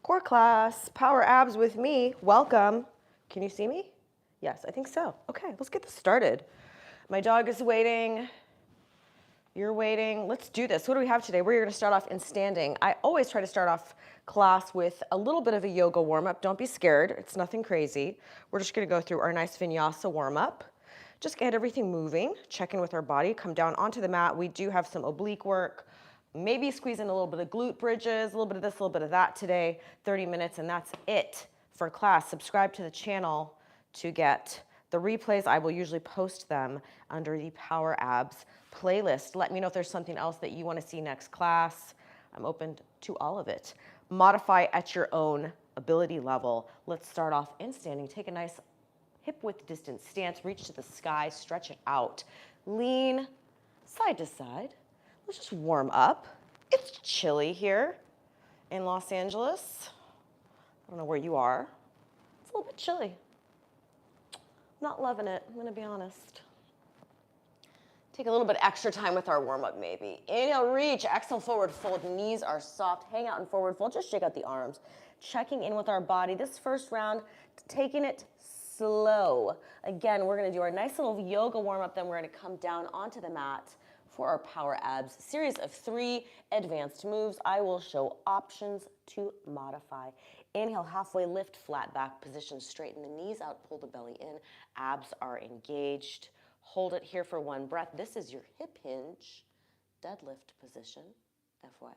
Core class, power abs with me. Welcome. Can you see me? Yes, I think so. Okay, let's get this started. My dog is waiting. You're waiting. Let's do this. What do we have today? We're going to start off in standing. I always try to start off class with a little bit of a yoga warm-up. Don't be scared. It's nothing crazy. We're just going to go through our nice vinyasa warm-up. Just get everything moving, check in with our body, come down onto the mat. We do have some oblique work. Maybe squeeze in a little bit of glute bridges, a little bit of this, a little bit of that today. 30 minutes, and that's it for class. Subscribe to the channel to get the replays. I will usually post them under the Power Abs playlist. Let me know if there's something else that you want to see next class. I'm open to all of it. Modify at your own ability level. Let's start off in standing. Take a nice hip width distance stance. Reach to the sky. Stretch it out. Lean side to side. Let's just warm up. It's chilly here in Los Angeles. I don't know where you are. It's a little bit chilly. Not loving it, I'm gonna be honest. Take a little bit extra time with our warm-up maybe. Inhale, reach, exhale, forward fold. Knees are soft, hang out in forward fold. Just shake out the arms. Checking in with our body. This first round, taking it slow. Again, we're gonna do our nice little yoga warm-up, then we're gonna come down onto the mat for our power abs. Series of 3 advanced moves. I will show options to modify. Inhale, halfway lift, flat back position. Straighten the knees out, pull the belly in. Abs are engaged. Hold it here for 1 breath. This is your hip hinge deadlift position, FYI.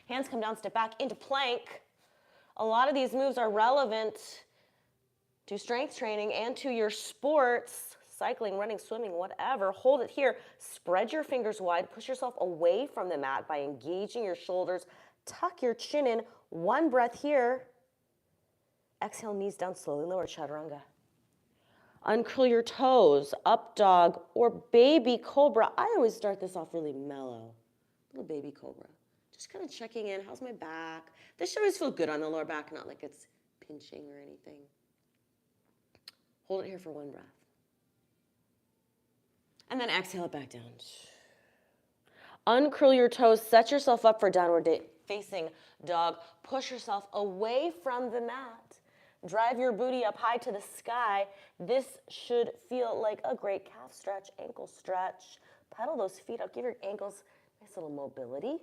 Hands come down, step back into plank. A lot of these moves are relevant to strength training and to your sports, cycling, running, swimming, whatever. Hold it here. Spread your fingers wide. Push yourself away from the mat by engaging your shoulders. Tuck your chin in. 1 breath here. Exhale, knees down, slowly lower, chaturanga. Uncurl your toes, up dog or baby cobra. I always start this off really mellow. Little baby cobra. Just kind of checking in. How's my back? This should always feel good on the lower back, not like it's pinching or anything. Hold it here for 1 breath. And then exhale it back down. Uncurl your toes, set yourself up for downward facing dog. Push yourself away from the mat. Drive your booty up high to the sky. This should feel like a great calf stretch, ankle stretch. Pedal those feet up, give your ankles nice little mobility.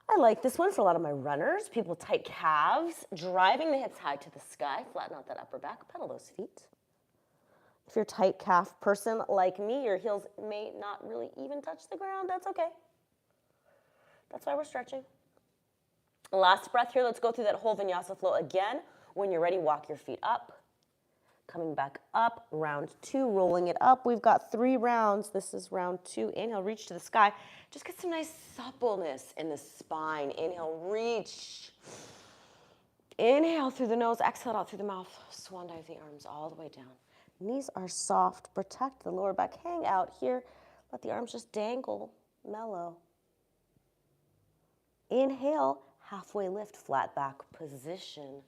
I like this one for a lot of my runners, people with tight calves. Driving the hips high to the sky, flatten out that upper back, pedal those feet. If you're a tight calf person like me, your heels may not really even touch the ground. That's okay. That's why we're stretching. Last breath here. Let's go through that whole vinyasa flow again. When you're ready, walk your feet up. Coming back up, round 2, rolling it up. We've got 3 rounds. This is round 2. Inhale, reach to the sky. Just get some nice suppleness in the spine. Inhale, reach. Inhale through the nose, exhale out through the mouth. Swan dive the arms all the way down. Knees are soft. Protect the lower back. Hang out here. Let the arms just dangle. Mellow. Inhale, halfway lift, flat back position.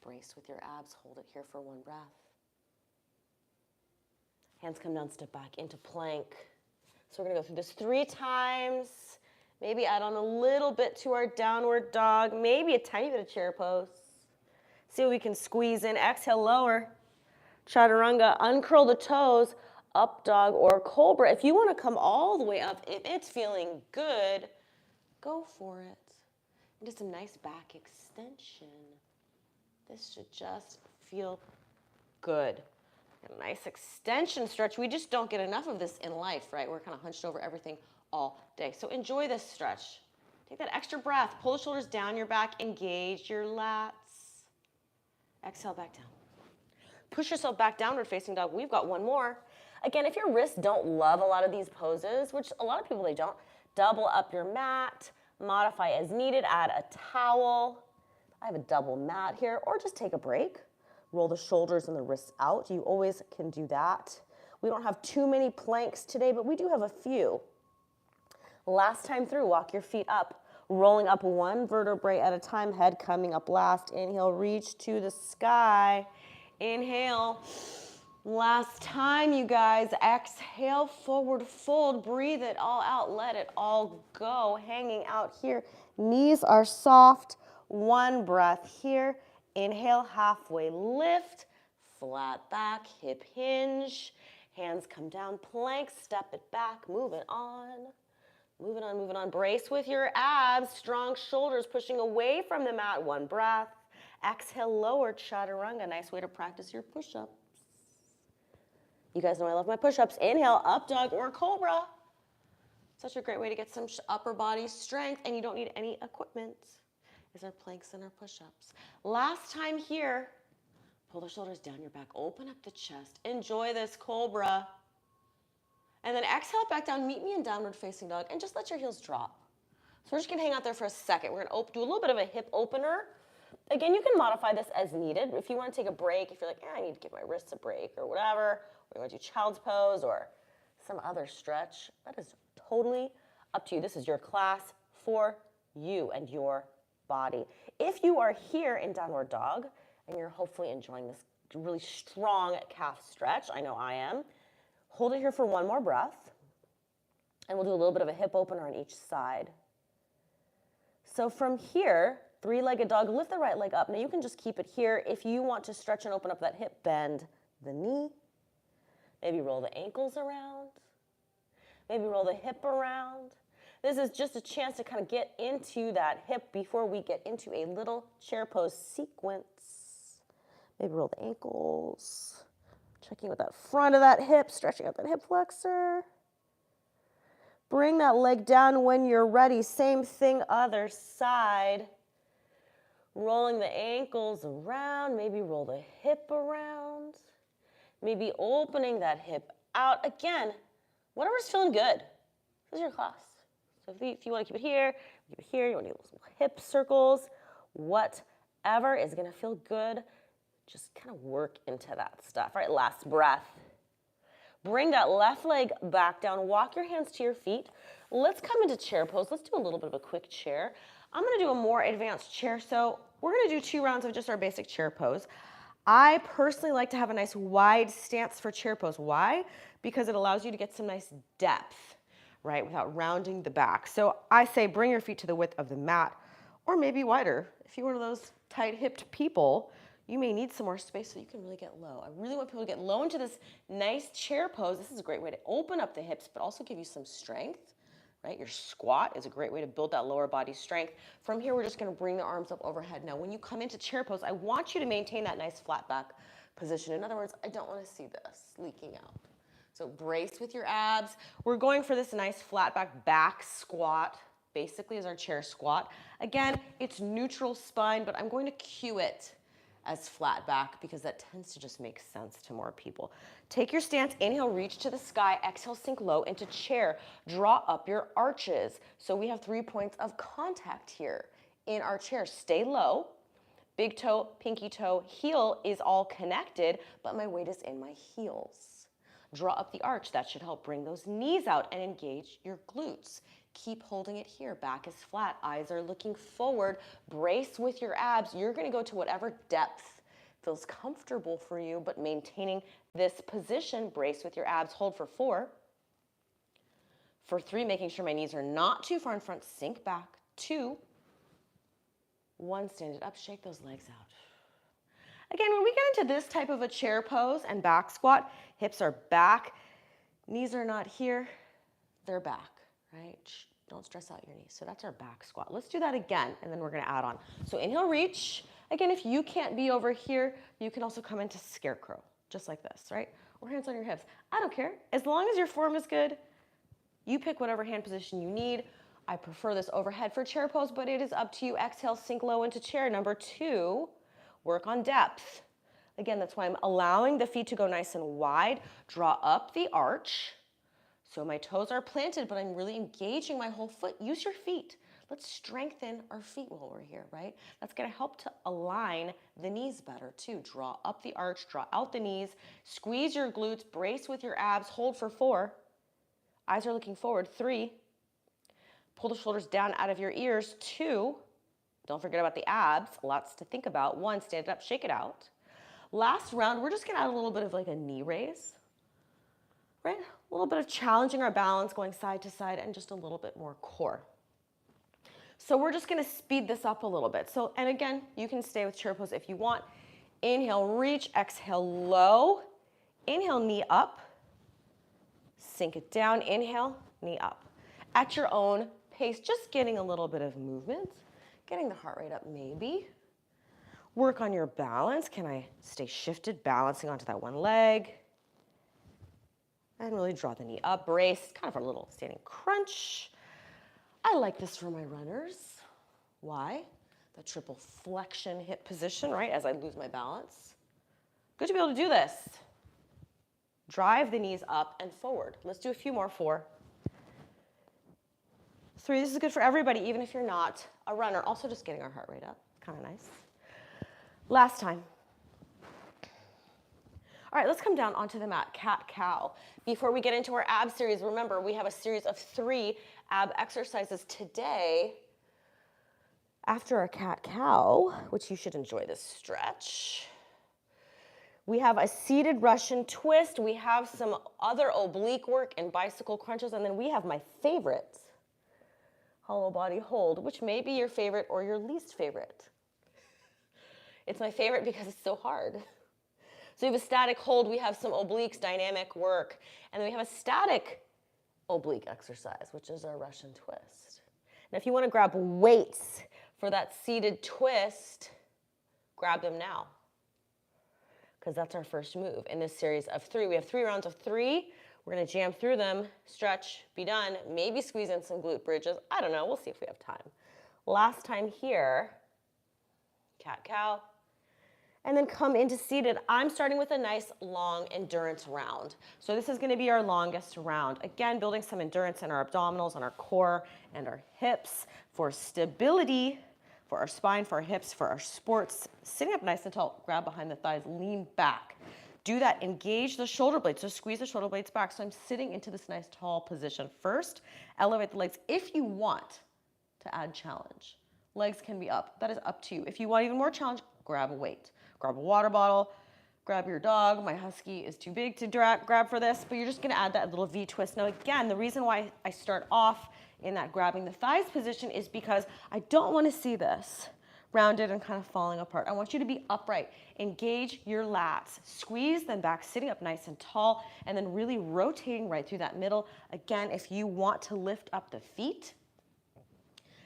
Brace with your abs. Hold it here for 1 breath. Hands come down, step back into plank. So we're going to go through this 3 times. Maybe add on a little bit to our downward dog. Maybe a tiny bit of chair pose. See what we can squeeze in. Exhale, lower. Chaturanga, uncurl the toes, up dog or cobra. If you want to come all the way up, if it's feeling good, go for it. Into some nice back extension. This should just feel good. A nice extension stretch. We just don't get enough of this in life, right? We're kind of hunched over everything all day. So enjoy this stretch. Take that extra breath. Pull the shoulders down your back. Engage your lats. Exhale back down. Push yourself back, downward facing dog. We've got 1 more. Again, if your wrists don't love a lot of these poses, which a lot of people, they don't, double up your mat, modify as needed, add a towel. I have a double mat here, or just take a break. Roll the shoulders and the wrists out. You always can do that. We don't have too many planks today, but we do have a few. Last time through, walk your feet up, rolling up 1 vertebrae at a time, head coming up last. Inhale, reach to the sky. Inhale. Last time, you guys. Exhale, forward fold. Breathe it all out. Let it all go. Hanging out here. Knees are soft. 1 breath here. Inhale, halfway lift, flat back, hip hinge. Hands come down, plank, step it back, moving on. Moving on, moving on. Brace with your abs, strong shoulders pushing away from the mat. 1 breath. Exhale, lower chaturanga. Nice way to practice your push-ups. You guys know I love my push-ups. Inhale, up dog or cobra. Such a great way to get some upper body strength, and you don't need any equipment. Is our planks and our push-ups. Last time here, pull the shoulders down your back, open up the chest. Enjoy this cobra. And then exhale back down, meet me in downward facing dog, and just let your heels drop. So we're just gonna hang out there for a second. We're gonna do a little bit of a hip opener. Again, you can modify this as needed. If you wanna take a break, if you're like, I need to give my wrists a break or whatever, or you wanna do child's pose or some other stretch, that is totally up to you. This is your class for you and your body. If you are here in downward dog and you're hopefully enjoying this really strong calf stretch, I know I am, hold it here for 1 more breath, and we'll do a little bit of a hip opener on each side. So from here, 3-legged dog, lift the right leg up. Now you can just keep it here. If you want to stretch and open up that hip, bend the knee. Maybe roll the ankles around. Maybe roll the hip around. This is just a chance to kind of get into that hip before we get into a little chair pose sequence. Maybe roll the ankles. Checking with that front of that hip, stretching out that hip flexor. Bring that leg down when you're ready. Same thing, other side. Rolling the ankles around, maybe roll the hip around. Maybe opening that hip out. Again, whatever's feeling good. This is your class. So if you want to keep it here, you want to do some hip circles, whatever is going to feel good. Just kind of work into that stuff. All right, last breath. Bring that left leg back down. Walk your hands to your feet. Let's come into chair pose. Let's do a little bit of a quick chair. I'm going to do a more advanced chair. So we're going to do 2 rounds of just our basic chair pose. I personally like to have a nice wide stance for chair pose. Why? Because it allows you to get some nice depth, right, without rounding the back. So I say bring your feet to the width of the mat, or maybe wider. If you're one of those tight-hipped people, you may need some more space so you can really get low. I really want people to get low into this nice chair pose. This is a great way to open up the hips, but also give you some strength, right? Your squat is a great way to build that lower body strength. From here, we're just gonna bring the arms up overhead. Now, when you come into chair pose, I want you to maintain that nice flat back position. In other words, I don't wanna see this leaking out. So brace with your abs. We're going for this nice flat back squat, basically as our chair squat. Again, it's neutral spine, but I'm going to cue it as flat back because that tends to just make sense to more people. Take your stance, inhale, reach to the sky, exhale, sink low into chair. Draw up your arches. So we have 3 points of contact here in our chair. Stay low, big toe, pinky toe, heel is all connected, but my weight is in my heels. Draw up the arch. That should help bring those knees out and engage your glutes. Keep holding it here. Back is flat. Eyes are looking forward. Brace with your abs. You're going to go to whatever depth feels comfortable for you, but maintaining this position. Brace with your abs. Hold for 4. For 3, making sure my knees are not too far in front. Sink back. 2. 1, stand it up. Shake those legs out. Again, when we get into this type of a chair pose and back squat, hips are back. Knees are not here. They're back. Right? Don't stress out your knees. So that's our back squat. Let's do that again, and then we're going to add on. So inhale, reach. Again, if you can't be over here, you can also come into scarecrow, just like this, right? Or hands on your hips. I don't care. As long as your form is good, you pick whatever hand position you need. I prefer this overhead for chair pose, but it is up to you. Exhale, sink low into chair. Number 2, work on depth. Again, that's why I'm allowing the feet to go nice and wide. Draw up the arch. So my toes are planted, but I'm really engaging my whole foot. Use your feet. Let's strengthen our feet while we're here, right? That's going to help to align the knees better too. Draw up the arch, draw out the knees, squeeze your glutes, brace with your abs, hold for 4. Eyes are looking forward. 3. Pull the shoulders down out of your ears. 2. Don't forget about the abs. Lots to think about. 1, stand it up, shake it out. Last round, we're just going to add a little bit of like a knee raise. Right? A little bit of challenging our balance, going side to side, and just a little bit more core. So we're just gonna speed this up a little bit. So, and again, you can stay with chair pose if you want. Inhale, reach, exhale, low. Inhale, knee up. Sink it down, inhale, knee up. At your own pace, just getting a little bit of movement, getting the heart rate up maybe. Work on your balance. Can I stay shifted, balancing onto that one leg? And really draw the knee up, brace, kind of a little standing crunch. I like this for my runners. Why? The triple flexion hip position, right, as I lose my balance. Good to be able to do this. Drive the knees up and forward. Let's do a few more. 4, 3, this is good for everybody, even if you're not a runner. Also just getting our heart rate up, kind of nice. Last time. All right, let's come down onto the mat, cat-cow. Before we get into our ab series, remember we have a series of 3 ab exercises today. After a cat-cow, which you should enjoy this stretch, we have a seated Russian twist. We have some other oblique work and bicycle crunches, and then we have my favorite, hollow body hold, which may be your favorite or your least favorite. It's my favorite because it's so hard. So we have a static hold, we have some obliques, dynamic work, and then we have a static oblique exercise, which is our Russian twist. Now if you want to grab weights for that seated twist, grab them now, because that's our first move in this series of 3. We have 3 rounds of 3. We're going to jam through them, stretch, be done, maybe squeeze in some glute bridges. I don't know, we'll see if we have time. Last time here, cat-cow. And then come into seated. I'm starting with a nice long endurance round. So this is gonna be our longest round. Again, building some endurance in our abdominals, on our core, and our hips for stability, for our spine, for our hips, for our sports. Sitting up nice and tall, grab behind the thighs, lean back. Do that, engage the shoulder blades, so squeeze the shoulder blades back. So I'm sitting into this nice tall position first. Elevate the legs if you want to add challenge. Legs can be up, that is up to you. If you want even more challenge, grab a weight. Grab a water bottle, grab your dog. My husky is too big to grab for this, but you're just gonna add that little V twist. Now again, the reason why I start off in that grabbing the thighs position is because I don't wanna see this rounded and kind of falling apart. I want you to be upright. Engage your lats. Squeeze them back, sitting up nice and tall, and then really rotating right through that middle. Again, if you want to lift up the feet,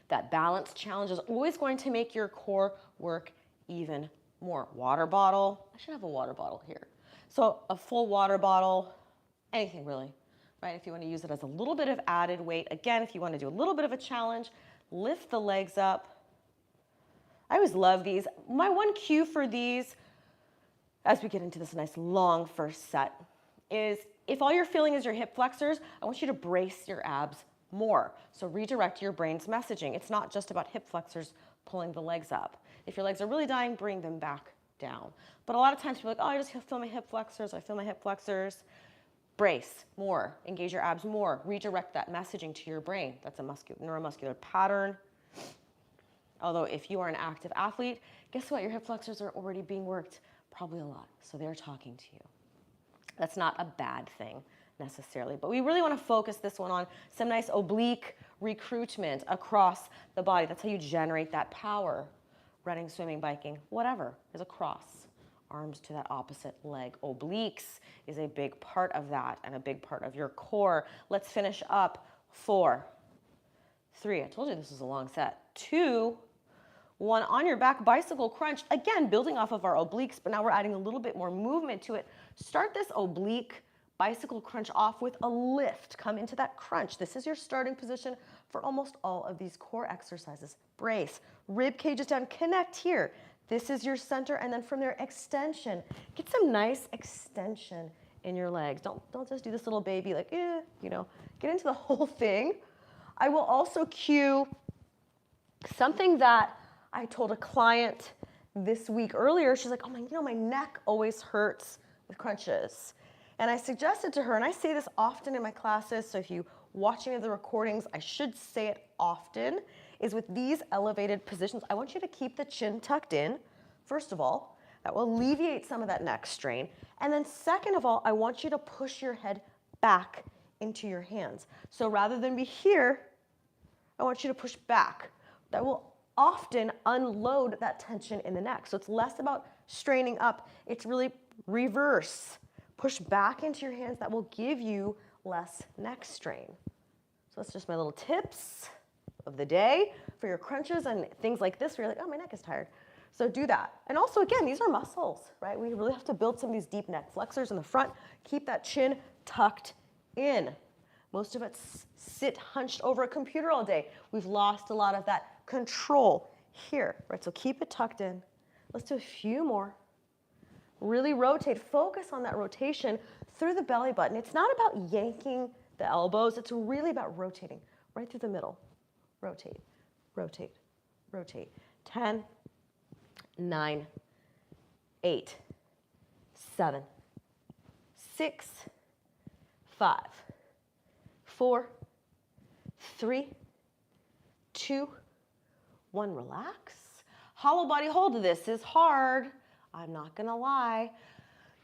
that balance challenge is always going to make your core work even more. Water bottle. I should have a water bottle here. So a full water bottle, anything really, right? If you want to use it as a little bit of added weight. Again, if you want to do a little bit of a challenge, lift the legs up. I always love these. My one cue for these, as we get into this nice long first set, is if all you're feeling is your hip flexors, I want you to brace your abs more. So redirect your brain's messaging. It's not just about hip flexors pulling the legs up. If your legs are really dying, bring them back down. But a lot of times people are like, oh, I just feel my hip flexors, I feel my hip flexors. Brace more, engage your abs more, redirect that messaging to your brain. That's a neuromuscular pattern. Although if you are an active athlete, guess what? Your hip flexors are already being worked probably a lot. So they're talking to you. That's not a bad thing necessarily, but we really want to focus this one on some nice oblique recruitment across the body. That's how you generate that power. Running, swimming, biking, whatever is across. Arms to that opposite leg. Obliques is a big part of that and a big part of your core. Let's finish up. 4, 3, I told you this was a long set. 2, 1, on your back, bicycle crunch. Again, building off of our obliques, but now we're adding a little bit more movement to it. Start this oblique bicycle crunch off with a lift. Come into that crunch. This is your starting position for almost all of these core exercises. Brace, rib cages down, connect here. This is your center, and then from there, extension. Get some nice extension in your legs. Don't just do this little baby like, you know, get into the whole thing. I will also cue something that I told a client this week earlier. She's like, oh my neck always hurts with crunches. And I suggested to her, and I say this often in my classes, so if you watch any of the recordings, I should say it often, is with these elevated positions, I want you to keep the chin tucked in, first of all. That will alleviate some of that neck strain. And then second of all, I want you to push your head back into your hands. So rather than be here, I want you to push back. that will often unload that tension in the neck. So it's less about straining up. It's really reverse. Push back into your hands. That will give you less neck strain. So that's just my little tips of the day for your crunches and things like this where you're like, oh, my neck is tired. So do that. And also, again, these are muscles, right? We really have to build some of these deep neck flexors in the front. Keep that chin tucked in. Most of us sit hunched over a computer all day. We've lost a lot of that control here, right? So keep it tucked in. Let's do a few more. Really rotate. Focus on that rotation through the belly button. It's not about yanking the elbows. It's really about rotating right through the middle. Rotate, rotate, rotate. 10, 9, 8, 7, 6, 5, 4, 3, 2, 1. Relax. Hollow body hold. This is hard. I'm not going to lie.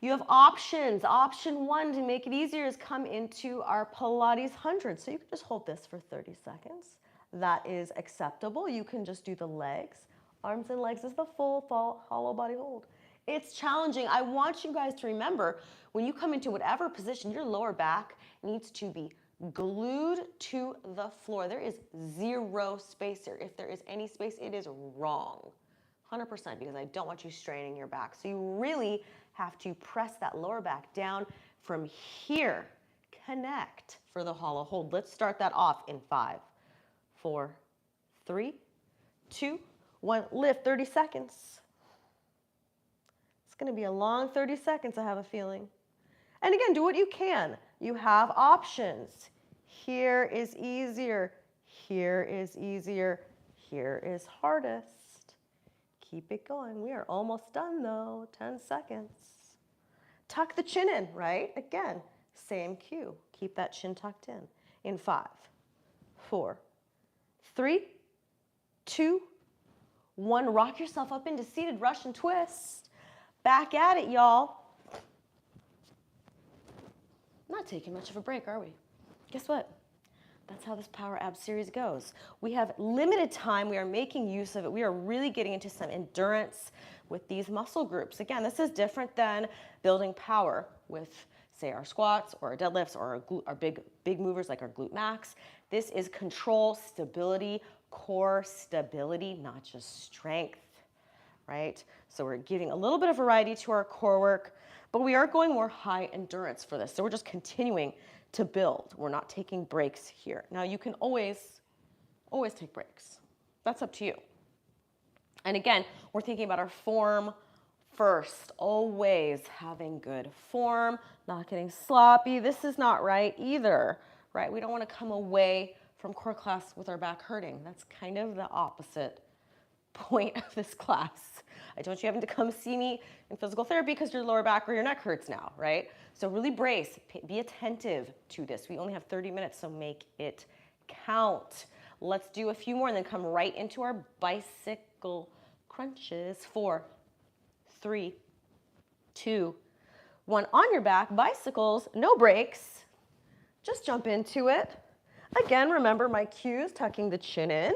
You have options. Option 1 to make it easier is come into our Pilates 100. So you can just hold this for 30 seconds. That is acceptable. You can just do the legs. Arms and legs is the full hollow body hold. It's challenging. I want you guys to remember when you come into whatever position, your lower back needs to be glued to the floor. There is zero space here. If there is any space, it is wrong. 100%, because I don't want you straining your back. So you really have to press that lower back down from here. Connect for the hollow hold. Let's start that off in 5, 4, 3, 2, 1. Lift 30 seconds. It's going to be a long 30 seconds, I have a feeling. And again, do what you can. You have options. Here is easier. Here is easier. Here is hardest. Keep it going. We are almost done though. 10 seconds. Tuck the chin in, right? Again, same cue. Keep that chin tucked in 5, 4, 3, 2, 1. Rock yourself up into seated Russian twist. Back at it, y'all. Not taking much of a break, are we? Guess what? That's how this Power Abs series goes. We have limited time. We are making use of it. We are really getting into some endurance with these muscle groups. Again, this is different than building power with, say, our squats or our deadlifts or our big movers like our glute max. This is control, stability, core stability, not just strength, right? So we're giving a little bit of variety to our core work, but we are going more high endurance for this. So we're just continuing to build. We're not taking breaks here. Now you can always take breaks. That's up to you. And again, we're thinking about our form first, always having good form, not getting sloppy. This is not right either, right? We don't want to come away from core class with our back hurting. That's kind of the opposite point of this class. I don't want you having to come see me in physical therapy because your lower back or your neck hurts now, right? So really brace, be attentive to this. We only have 30 minutes, so make it count. Let's do a few more and then come right into our bicycle crunches. 4, 3, 2, 1. On your back, bicycles, no breaks. Just jump into it. Again, remember my cues, tucking the chin in.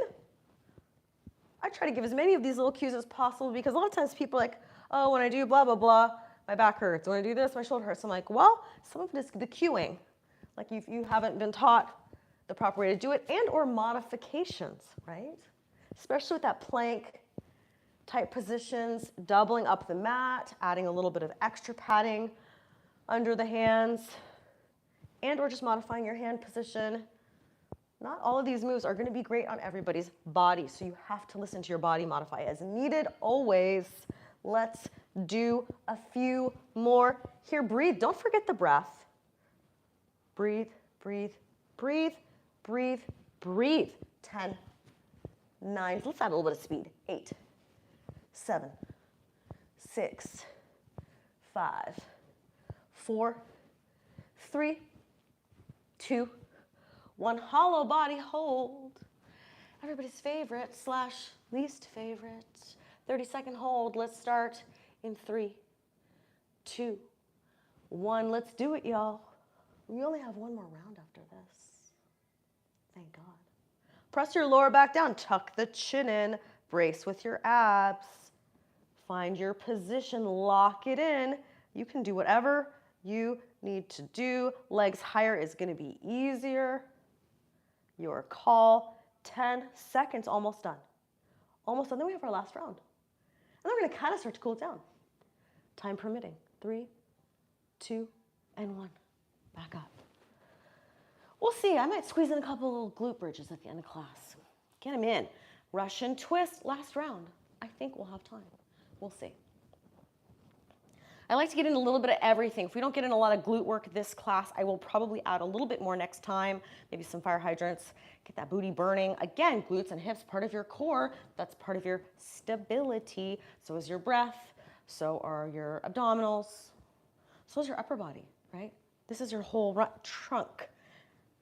I try to give as many of these little cues as possible because a lot of times people are like, oh, when I do blah, blah, blah, my back hurts. When I do this, my shoulder hurts. I'm like, well, some of it is the cueing. Like you haven't been taught the proper way to do it, and or modifications, right? Especially with that plank type positions, doubling up the mat, adding a little bit of extra padding under the hands, and or just modifying your hand position. Not all of these moves are going to be great on everybody's body, so you have to listen to your body, modify as needed always. Let's do a few more. Here, breathe. Don't forget the breath. Breathe, breathe, breathe, breathe, breathe. 10, 9, let's add a little bit of speed. 8, 7, 6, 5, 4, 3, 2, 1. Hollow body hold. Everybody's favorite / least favorite. 30-second hold. Let's start in 3, 2, 1. Let's do it, y'all. We only have one more round after this. Thank God. Press your lower back down, tuck the chin in, brace with your abs. Find your position, lock it in. You can do whatever you need to do. Legs higher is gonna be easier. Your call, 10 seconds, almost done. Almost done, then we have our last round. And then we're gonna kind of start to cool it down. Time permitting, 3, 2, and 1, back up. We'll see, I might squeeze in a couple little glute bridges at the end of class. Get them in. Russian twist, last round. I think we'll have time. We'll see. I like to get in a little bit of everything. If we don't get in a lot of glute work this class, I will probably add a little bit more next time, maybe some fire hydrants, get that booty burning. Again, glutes and hips, part of your core, that's part of your stability. So is your breath, so are your abdominals, so is your upper body, right? This is your whole trunk.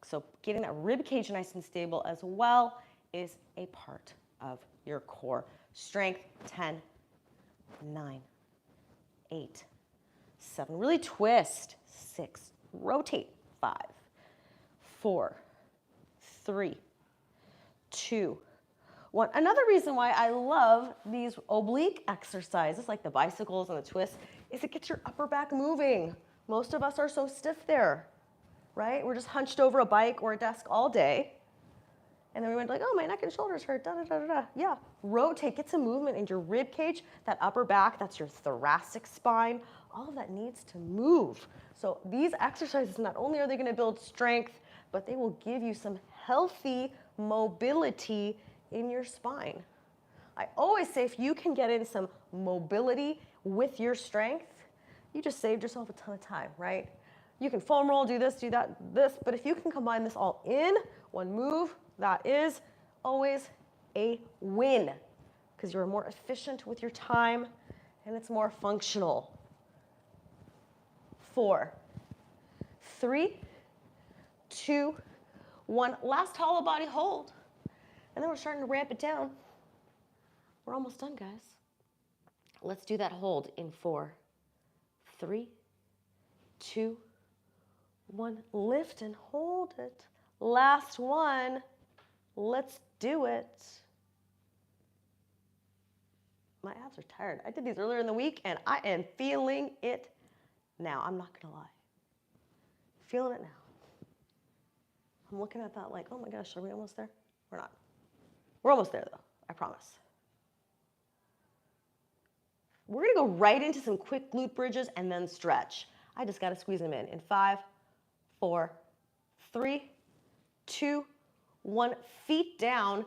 So getting that rib cage nice and stable as well is a part of your core. Strength, 10, 9, 8, 7. Really twist. 6. Rotate. 5, 4, 3, 2, 1. Another reason why I love these oblique exercises, like the bicycles and the twists, is it gets your upper back moving. Most of us are so stiff there, right? We're just hunched over a bike or a desk all day. And then we went like, oh, my neck and shoulders hurt, da, da, da, da, da. Yeah, rotate, get some movement in your rib cage, that upper back, that's your thoracic spine. All of that needs to move. So these exercises, not only are they gonna build strength, but they will give you some healthy mobility in your spine. I always say if you can get in some mobility with your strength, you just saved yourself a ton of time, right? You can foam roll, do this, do that, this, but if you can combine this all in one move, that is always a win because you're more efficient with your time and it's more functional. 4, 3, 2, 1. Last hollow body hold. And then we're starting to ramp it down. We're almost done, guys. Let's do that hold in 4, 3, 2, 1. Lift and hold it. Last one. Let's do it. My abs are tired. I did these earlier in the week and I am feeling it now. I'm not gonna lie. Feeling it now. I'm looking at that like, oh my gosh, are we almost there? We're not. We're almost there though, I promise. We're gonna go right into some quick glute bridges and then stretch. I just gotta squeeze them in 5, 4, 3, 2, 1. Feet down,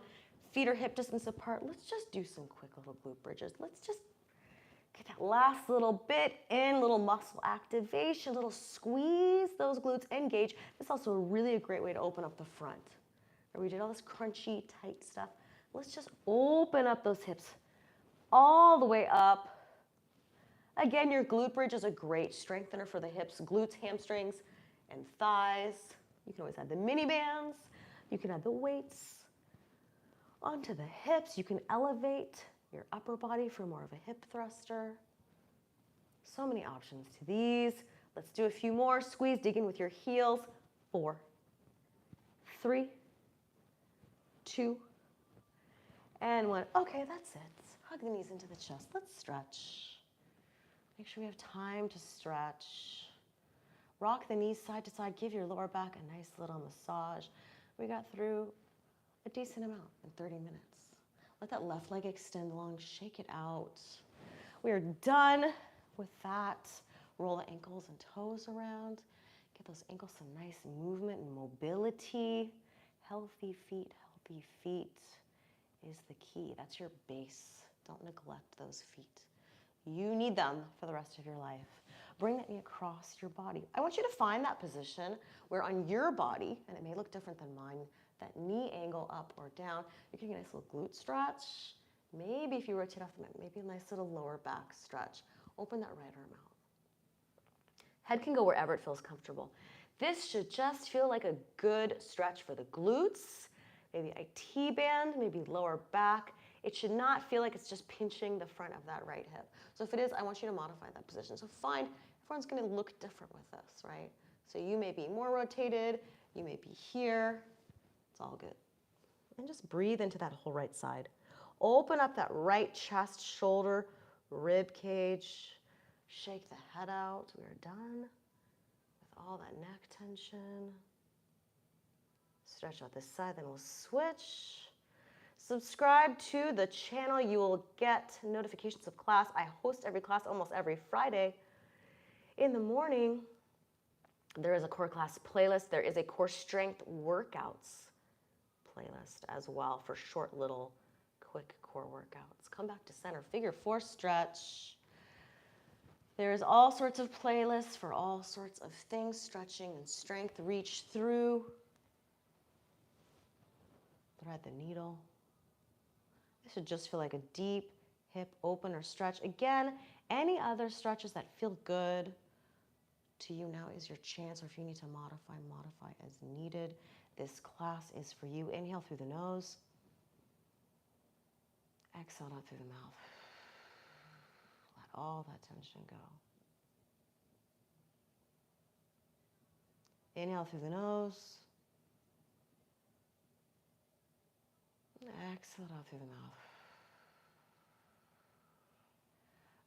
feet are hip distance apart. Let's just do some quick little glute bridges. Let's just get that last little bit in, little muscle activation, little squeeze those glutes, engage. This is also really a great way to open up the front. We did all this crunchy, tight stuff. Let's just open up those hips all the way up. Again, your glute bridge is a great strengthener for the hips, glutes, hamstrings, and thighs. You can always add the mini bands. You can add the weights onto the hips. You can elevate your upper body for more of a hip thruster. So many options to these. Let's do a few more. Squeeze, dig in with your heels. 4, 3, 2, and 1. Okay, that's it. Hug the knees into the chest. Let's stretch. Make sure we have time to stretch. Rock the knees side to side. Give your lower back a nice little massage. We got through a decent amount in 30 minutes. Let that left leg extend long. Shake it out. We are done with that. Roll the ankles and toes around. Get those ankles some nice movement and mobility. Healthy feet is the key. That's your base. Don't neglect those feet. You need them for the rest of your life. Bring that knee across your body. I want you to find that position where on your body, and it may look different than mine, that knee angle up or down, you're getting a nice little glute stretch. Maybe if you rotate off the mat, maybe a nice little lower back stretch. Open that right arm out. Head can go wherever it feels comfortable. This should just feel like a good stretch for the glutes, maybe a T-band, maybe lower back. It should not feel like it's just pinching the front of that right hip. So if it is, I want you to modify that position. So find, everyone's gonna look different with this, right? So you may be more rotated, you may be here, it's all good. And just breathe into that whole right side. Open up that right chest, shoulder, rib cage. Shake the head out. We are done with all that neck tension. Stretch out this side, then we'll switch. Subscribe to the channel. You will get notifications of class. I host every class almost every Friday. In the morning, there is a core class playlist. There is a core strength workouts playlist as well for short little quick core workouts. Come back to center, figure 4 stretch. There's all sorts of playlists for all sorts of things, stretching and strength. Reach through, thread the needle. This should just feel like a deep hip opener stretch. Again, any other stretches that feel good to you now is your chance, or if you need to modify as needed. This class is for you. Inhale through the nose. Exhale out through the mouth. Let all that tension go. Inhale through the nose. Exhale out through the mouth.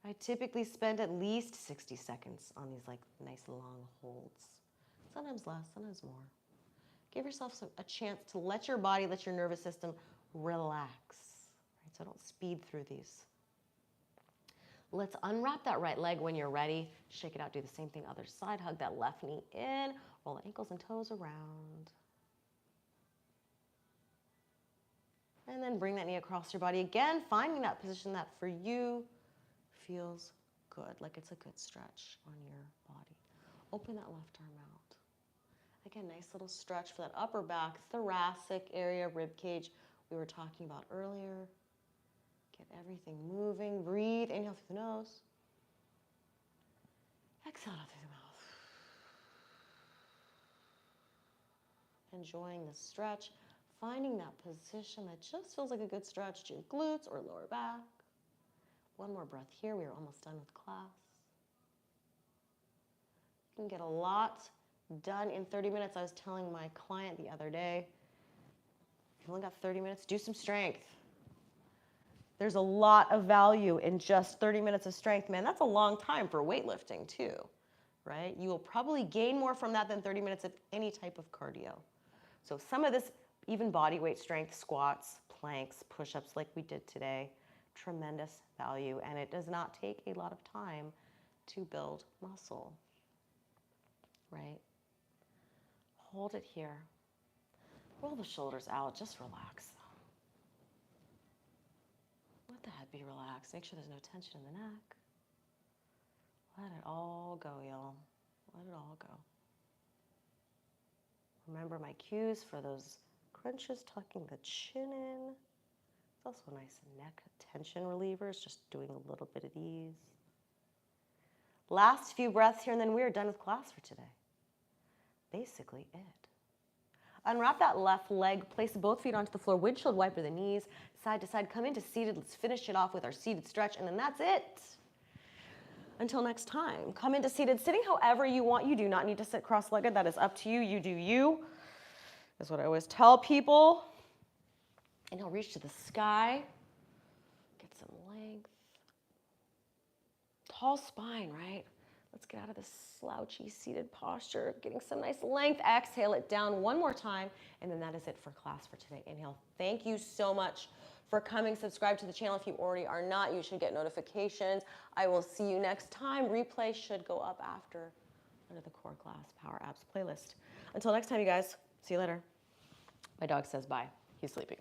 I typically spend at least 60 seconds on these like nice long holds. Sometimes less, sometimes more. Give yourself a chance to let your body, let your nervous system relax. Right? So don't speed through these. Let's unwrap that right leg when you're ready. Shake it out, do the same thing, other side. Hug that left knee in, roll the ankles and toes around. And then bring that knee across your body. Again, finding that position that for you feels good, like it's a good stretch on your body. Open that left arm out. Again, nice little stretch for that upper back, thoracic area, rib cage we were talking about earlier. Get everything moving. Breathe. Inhale through the nose. Exhale out through the mouth. Enjoying the stretch. Finding that position that just feels like a good stretch to your glutes or lower back. One more breath here. We are almost done with class. You can get a lot done in 30 minutes. I was telling my client the other day, if you've only got 30 minutes, do some strength. There's a lot of value in just 30 minutes of strength. Man, that's a long time for weightlifting too, right? You will probably gain more from that than 30 minutes of any type of cardio. So some of this, even body weight strength, squats, planks, push-ups like we did today, tremendous value, and it does not take a lot of time to build muscle, right? Hold it here. Roll the shoulders out, just relax. Let the head be relaxed. Make sure there's no tension in the neck. Let it all go, y'all. Let it all go. Remember my cues for those crunches, tucking the chin in. It's also a nice neck tension reliever. It's just doing a little bit of these. Last few breaths here, and then we are done with class for today. Basically it. Unwrap that left leg, place both feet onto the floor, windshield wiper the knees, side to side, come into seated. Let's finish it off with our seated stretch, and then that's it. Until next time, come into seated sitting however you want. You do not need to sit cross-legged. That is up to you. You do you. That's what I always tell people. And he'll reach to the sky. Get some length. Tall spine, right? Let's get out of this slouchy seated posture. Getting some nice length. Exhale it down one more time. And then that is it for class for today. Inhale. Thank you so much for coming. Subscribe to the channel if you already are not. You should get notifications. I will see you next time. Replay should go up after under the core class Power Abs playlist. Until next time, you guys. See you later. My dog says bye. He's sleeping.